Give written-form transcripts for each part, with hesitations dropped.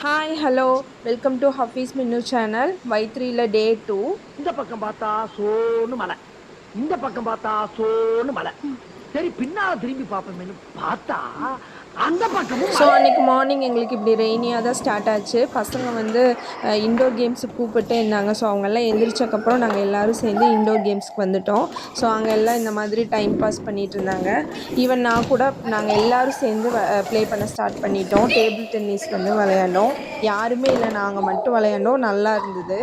Hi hello welcome to Hafeez Minnu channel Y3ல டே 2. இந்த பக்கம் பார்த்தா சோன்னு மலை, இந்த பக்கம் பார்த்தா சோன்னு மலை. சரி பின்னால திரும்பி பார்ப்போமேனு பார்த்தா அந்த பக்கமும் ஸோ மலை. அன்றைக்கி மார்னிங் எங்களுக்கு இப்படி ரெய்னியாக தான் ஸ்டார்ட் ஆச்சு. பசங்க வந்து இன்டோர் கேம்ஸுக்கு கூப்பிட்டு இருந்தாங்க. ஸோ அவங்கெல்லாம் எந்திரிச்சக்கப்புறம் நாங்கள் எல்லோரும் சேர்ந்து இன்டோர் கேம்ஸ்க்கு வந்துட்டோம். ஸோ அங்கே எல்லாம் இந்த மாதிரி டைம் பாஸ் பண்ணிகிட்டு இருந்தாங்க. ஈவன் நான் கூட நாங்கள் எல்லோரும் சேர்ந்து ப்ளே பண்ண ஸ்டார்ட் பண்ணிட்டோம். டேபிள் டென்னிஸ் வந்து விளையாண்டோம். யாருமே இல்லை, நாங்கள் மட்டும் விளையாண்டோம். நல்லா இருந்தது.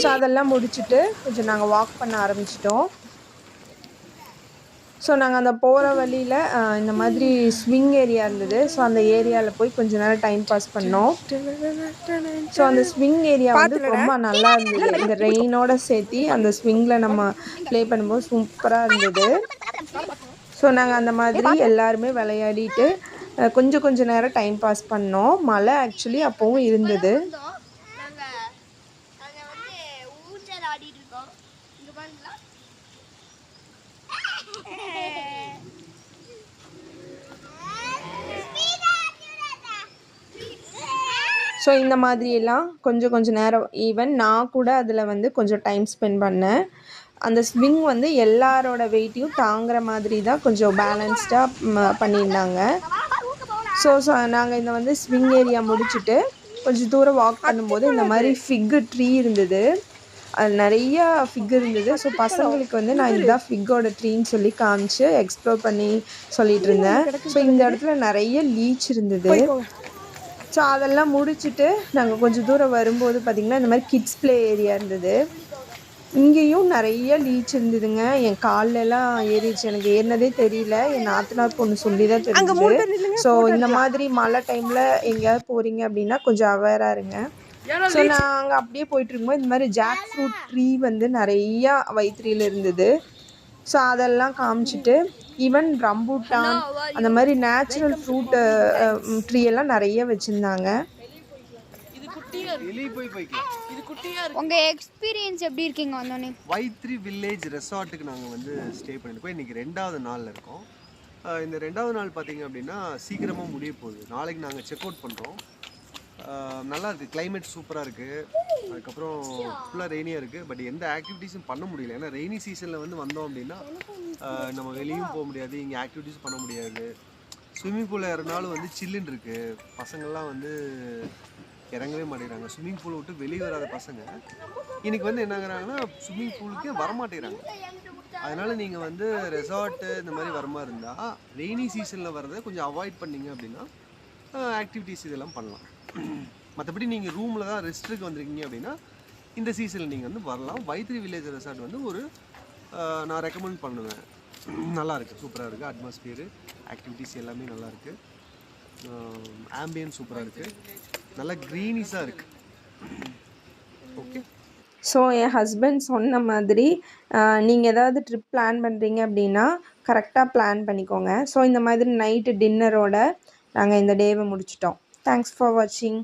ஸோ அதெல்லாம் முடிச்சுட்டு கொஞ்சம் நாங்கள் வாக் பண்ண ஆரம்பிச்சிட்டோம். ஸோ நாங்கள் அந்த போகிற வழியில் இந்த மாதிரி ஸ்விங் ஏரியா இருந்தது. ஸோ அந்த ஏரியாவில் போய் கொஞ்ச நேரம் டைம் பாஸ் பண்ணோம். ஸோ அந்த ஸ்விங் ஏரியா வந்து ரொம்ப நல்லா இருந்தது. இந்த ரெயினோட சேர்த்து அந்த ஸ்விங்கில் நம்ம ப்ளே பண்ணும்போது சூப்பராக இருந்தது. ஸோ நாங்கள் அந்த மாதிரி எல்லாருமே விளையாடிட்டு கொஞ்சம் நேரம் டைம் பாஸ் பண்ணோம். மழை ஆக்சுவலி அப்போவும் இருந்தது. ஸோ இந்த மாதிரியெல்லாம் கொஞ்சம் நேரம் ஈவன் நான் கூட அதில் வந்து கொஞ்சம் டைம் ஸ்பெண்ட் பண்ணேன். அந்த ஸ்விங் வந்து எல்லாரோட வெயிட்டையும் தாங்குகிற மாதிரி தான் கொஞ்சம் பேலன்ஸ்டாக பண்ணியிருந்தாங்க. ஸோ நாங்கள் இந்த வந்து ஸ்விங் ஏரியா முடிச்சுட்டு கொஞ்சம் தூரம் வாக் பண்ணும்போது இந்த மாதிரி ஃபிக்கு ட்ரீ இருந்தது. அது நிறையா ஃபிக் இருந்தது. ஸோ பசங்களுக்கு வந்து நான் இதுதான் ஃபிக்கோட ட்ரீன்னு சொல்லி காமிச்சு எக்ஸ்ப்ளோர் பண்ணி சொல்லிகிட்டு இருந்தேன். ஸோ இந்த இடத்துல நிறைய லீச் இருந்தது. ஸோ அதெல்லாம் முடிச்சுட்டு நாங்கள் கொஞ்சம் தூரம் வரும்போது பார்த்திங்கன்னா இந்த மாதிரி கிட்ஸ் ப்ளே ஏரியா இருந்தது. இங்கேயும் நிறைய லீச் இருந்ததுங்க. என் கால்லெல்லாம் ஏறிடுச்சு. எனக்கு ஏறினதே தெரியல. என் நாத்தனார் பொண்ணு சொல்லி தான் தெரிஞ்சுது. ஸோ இந்த மாதிரி மழை டைமில் எங்கேயாவது போகிறீங்க அப்படின்னா கொஞ்சம் அவேராக இருங்க. ஸோ நாங்கள் அப்படியே போயிட்டு இருக்கும்போது இந்த மாதிரி ஜாக் ஃப்ரூட் ட்ரீ வந்து நிறையா Y3ல இருந்தது. ஸோ அதெல்லாம் காமிச்சிட்டு ஈவன் ரம்பூட்டான் அந்த மாதிரி நேச்சுரல் ஃப்ரூட் ட்ரீ எல்லாம் நிறைய வச்சுருந்தாங்க. உங்க எக்ஸ்பீரியன்ஸ் எப்படி இருக்கீங்க வந்தோனே? Y3 வில்லேஜ் ரெசார்ட்டுக்கு நாங்கள் வந்து ஸ்டே பண்ணியிருக்கோம். இன்றைக்கி 2வது நாளில் இருக்கோம். இந்த 2வது நாள் பார்த்திங்க அப்படின்னா சீக்கிரமாக முடிய போகுது. நாளைக்கு நாங்கள் செக் அவுட் பண்ணுறோம். நல்லா இருக்குது, கிளைமேட் சூப்பராக இருக்குது. அதுக்கப்புறம் ஃபுல்லாக ரெய்னியாக இருக்குது. பட் எந்த ஆக்டிவிட்டீஸும் பண்ண முடியல. ஏன்னா ரெய்னி சீசனில் வந்து வந்தோம் அப்படின்னா நம்ம வெளியும் போக முடியாது, இங்கே ஆக்டிவிட்டீஸ் பண்ண முடியாது. ஸ்விம்மிங் பூலில் இறங்கினாலும் வந்து சில்லுன்னு இருக்குது. பசங்கள்லாம் வந்து இறங்கவே மாட்டேங்கிறாங்க. ஸ்விம்மிங் பூலை விட்டு வெளியே வராத பசங்க இன்றைக்கி வந்து என்னங்கிறாங்கன்னா ஸ்விம்மிங் பூலுக்கே வரமாட்டேங்கிறாங்க. அதனால் நீங்கள் வந்து ரெசார்ட்டு இந்த மாதிரி வரமா இருந்தால் ரெய்னி சீசனில் வரதை கொஞ்சம் அவாய்ட் பண்ணிங்க அப்படின்னா ஆக்டிவிட்டீஸ் இதெல்லாம் பண்ணலாம். மற்றபடி நீங்கள் ரூமில் தான் ரெஸ்ட்டுக்கு வந்திருக்கீங்க அப்படின்னா இந்த சீசனில் நீங்கள் வந்து வரலாம். Y3 வில்லேஜ் ரெசார்ட் வந்து ஒரு நான் ரெக்கமெண்ட் பண்ணுவேன். நல்லாயிருக்கு, சூப்பராக இருக்குது. அட்மாஸ்பியரு, ஆக்டிவிட்டீஸ் எல்லாமே நல்லாயிருக்கு. ஆம்பியன்ஸ் சூப்பராக இருக்குது. நல்லா க்ரீனிஸாக இருக்குது. ஓகே. ஸோ என் ஹஸ்பண்ட் சொன்ன மாதிரி நீங்கள் ஏதாவது ட்ரிப் பிளான் பண்ணுறீங்க அப்படின்னா கரெக்டாக பிளான் பண்ணிக்கோங்க. ஸோ இந்த மாதிரி நைட்டு டின்னரோட நாங்கள் இந்த டேவை முடிச்சிட்டோம். தேங்க்ஸ் ஃபார் வாட்சிங்.